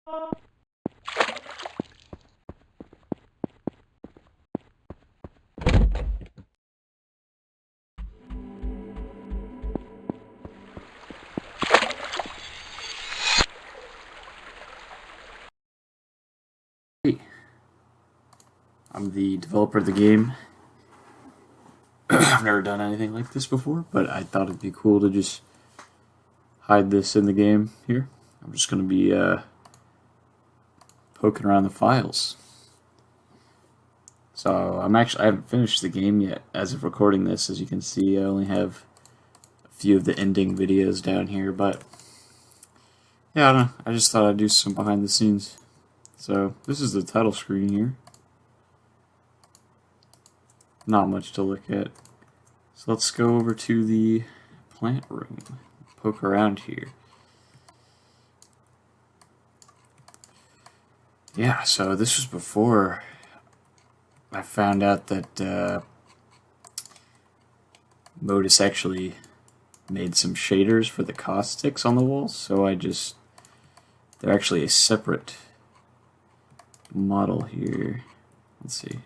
Hey, I'm the developer of the game. I've never done anything like this before, but I thought it'd be cool to just hide this in the game here. I'm just going to be poking around the files. So I haven't finished the game yet as of recording this. As you can see, I only have a few of the ending videos down here, but yeah, I don't know. I just thought I'd do some behind the scenes. So this is the title screen here. Not much to look at. So let's go over to the plant room. Poke around here. Yeah, so this was before I found out that Modus actually made some shaders for the caustics on the walls, so they're actually a separate model here. Let's see.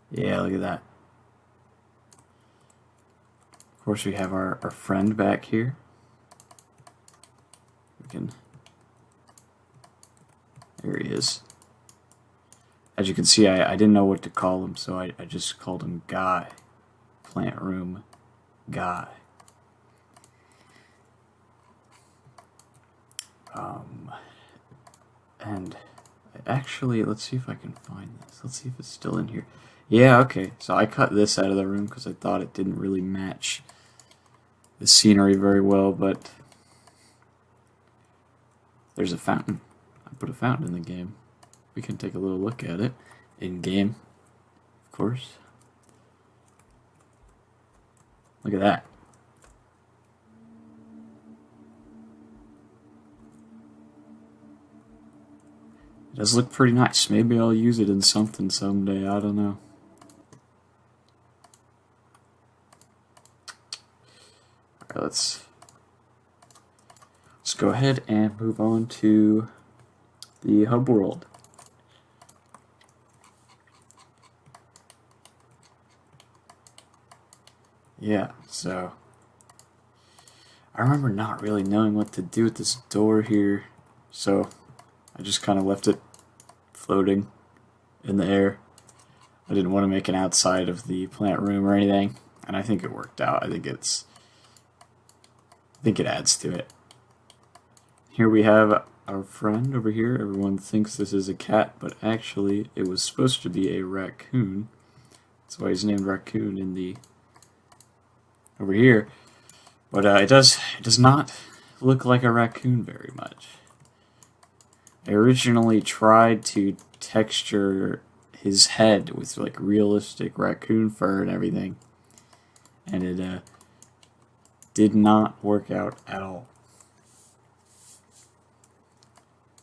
Yeah, look at that. Of course, we have our friend back here. There he is. As you can see, I didn't know what to call him, so I just called him Guy. Plant room Guy. And actually, let's see if I can find this. Let's see if it's still in here. Yeah, okay. So I cut this out of the room because I thought it didn't really match the scenery very well, but there's a fountain. I put a fountain in the game. We can take a little look at it in game, of course. Look at that. It does look pretty nice. Maybe I'll use it in something someday. I don't know. Alright, let's go ahead and move on to the hub world. Yeah, so I remember not really knowing what to do with this door here, so I just kind of left it floating in the air. I didn't want to make an outside of the plant room or anything, and I think it worked out. I think it adds to it. Here we have our friend over here. Everyone thinks this is a cat, but actually it was supposed to be a raccoon. That's why he's named Raccoon in the over here. But it does not look like a raccoon very much. I originally tried to texture his head with like realistic raccoon fur and everything, and it did not work out at all.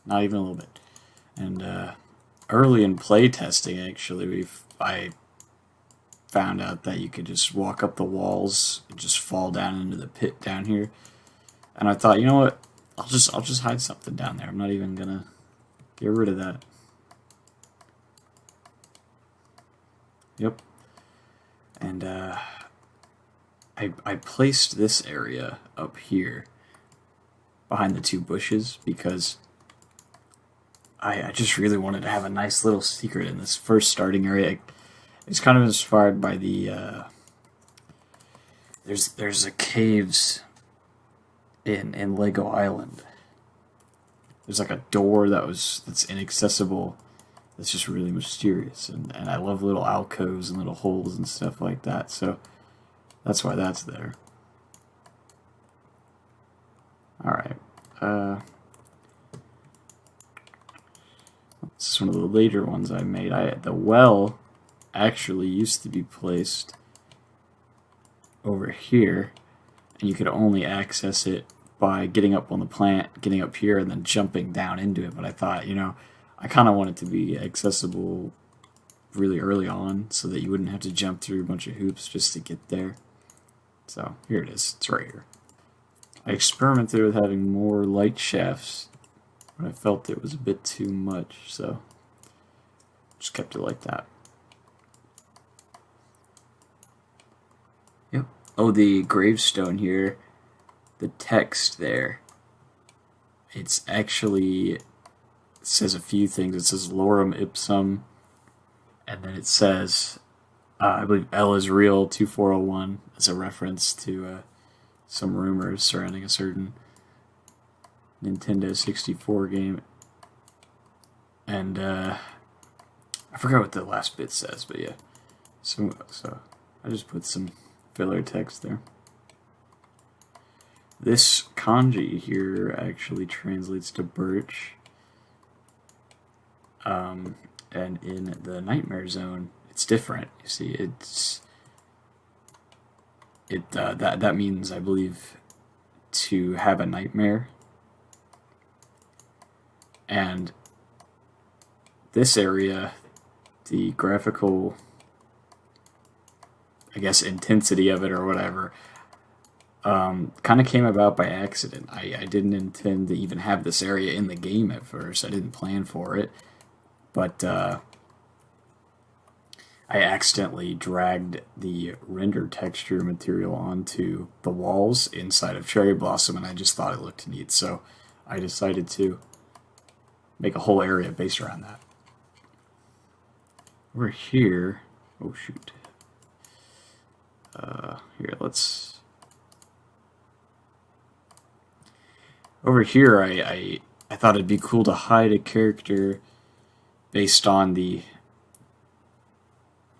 Not even a little bit. And early in playtesting, actually, I found out that you could just walk up the walls and just fall down into the pit down here. And I thought, you know what? I'll just hide something down there. I'm not even gonna get rid of that. Yep. And I placed this area up here behind the two bushes because I just really wanted to have a nice little secret in this first starting area. It's kind of inspired by the there's a caves in Lego Island. There's like a door that's inaccessible. That's just really mysterious, and I love little alcoves and little holes and stuff like that. So that's why that's there. All right. This is one of the later ones I made. The well actually used to be placed over here, and you could only access it by getting up on the plant, getting up here, and then jumping down into it. But I thought, you know, I kind of want it to be accessible really early on so that you wouldn't have to jump through a bunch of hoops just to get there. So here it is. It's right here. I experimented with having more light shafts but I felt it was a bit too much, so just kept it like that. Yep. Oh, the gravestone here, the text there, it's actually, it says a few things. It says lorem ipsum, and then it says, I believe L is real 2401 as a reference to some rumors surrounding a certain Nintendo 64 game. And I forgot what the last bit says, but yeah. So I just put some filler text there. This kanji here actually translates to birch. And in the Nightmare Zone, it's different. You see, that means, I believe, to have a nightmare. And this area, the graphical, I guess, intensity of it or whatever, kind of came about by accident. I didn't intend to even have this area in the game at first. I didn't plan for it. But I accidentally dragged the render texture material onto the walls inside of Cherry Blossom, and I just thought it looked neat, so I decided to make a whole area based around that. Over here, oh shoot. Here, let's... Over here, I thought it'd be cool to hide a character based on the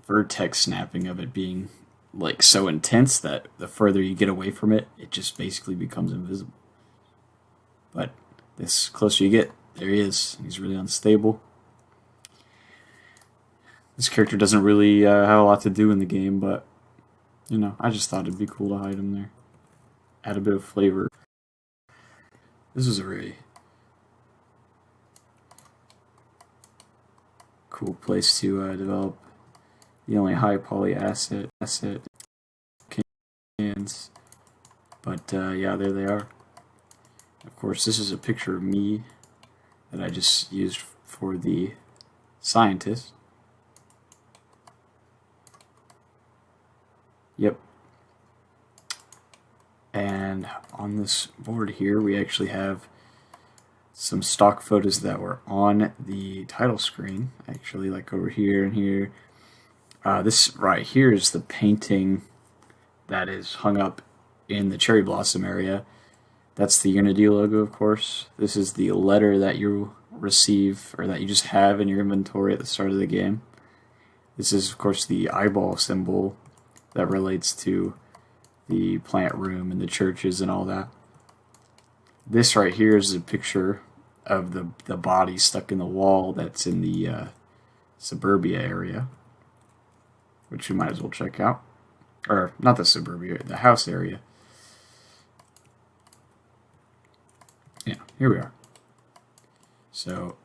vertex snapping of it being like so intense that the further you get away from it, it just basically becomes invisible. But this closer you get, there he is. He's really unstable. This character doesn't really have a lot to do in the game, but you know, I just thought it'd be cool to hide him there. Add a bit of flavor. This is a really cool place to develop the only high poly asset cans. But yeah, there they are. Of course, this is a picture of me that I just used for the scientist. Yep. And on this board here, we actually have some stock photos that were on the title screen, actually, like over here and here. This right here is the painting that is hung up in the Cherry Blossom area. That's the Unity logo, of course. This is the letter that you receive, or that you just have in your inventory at the start of the game. This is, of course, the eyeball symbol that relates to the plant room and the churches and all that. This right here is a picture of the body stuck in the wall that's in the suburbia area, which you might as well check out. Or, not the suburbia, the house area. Yeah, here we are. So,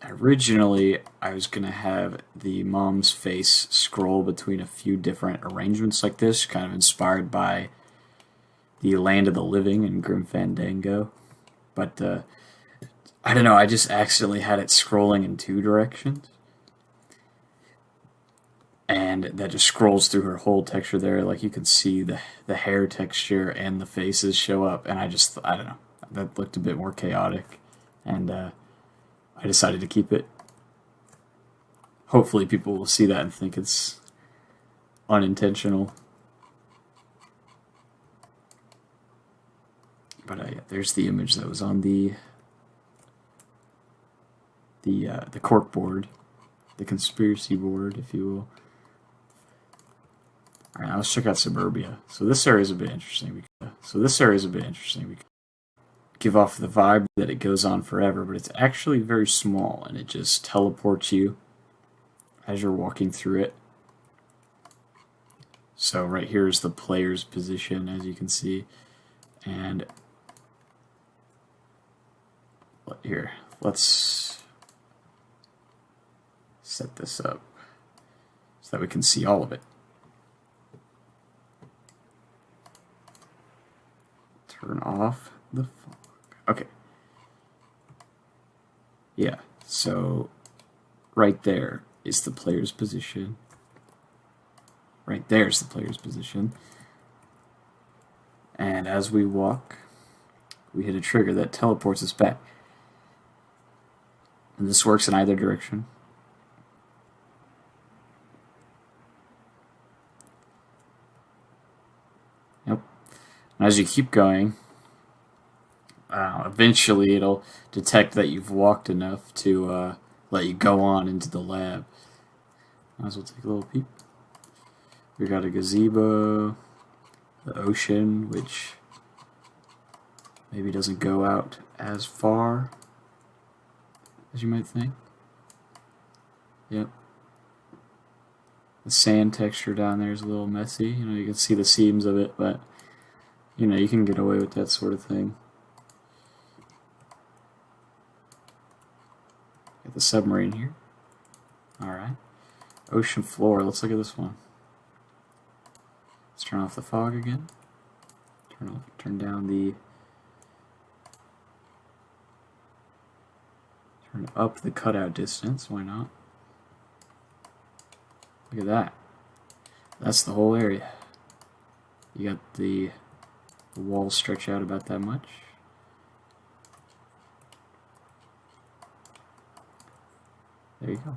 originally, I was going to have the mom's face scroll between a few different arrangements like this, kind of inspired by the Land of the Living and Grim Fandango. But, I don't know, I just accidentally had it scrolling in two directions. And that just scrolls through her whole texture there. Like, you can see the hair texture and the faces show up. And I don't know, that looked a bit more chaotic. And I decided to keep it. Hopefully people will see that and think it's unintentional. But yeah, there's the image that was on the cork board, the conspiracy board, if you will. All right, now let's check out Suburbia. So this area is a bit interesting. We give off the vibe that it goes on forever, but it's actually very small, and it just teleports you as you're walking through it. So right here is the player's position, as you can see, and here, let's set this up so that we can see all of it. Turn off the fog. Okay. Yeah, so right there is the player's position. Right there's the player's position. And as we walk, we hit a trigger that teleports us back. And this works in either direction. Yep. And as you keep going, eventually it'll detect that you've walked enough to let you go on into the lab. Might as well take a little peep. We got a gazebo, the ocean, which maybe doesn't go out as far as you might think. Yep. The sand texture down there is a little messy. You know, you can see the seams of it, but you know, you can get away with that sort of thing. Got the submarine here. Alright. Ocean floor. Let's look at this one. Let's turn off the fog again. Turn down the... Turn up the cutout distance. Why not? Look at that. That's the whole area. You got the walls stretch out about that much. There you go.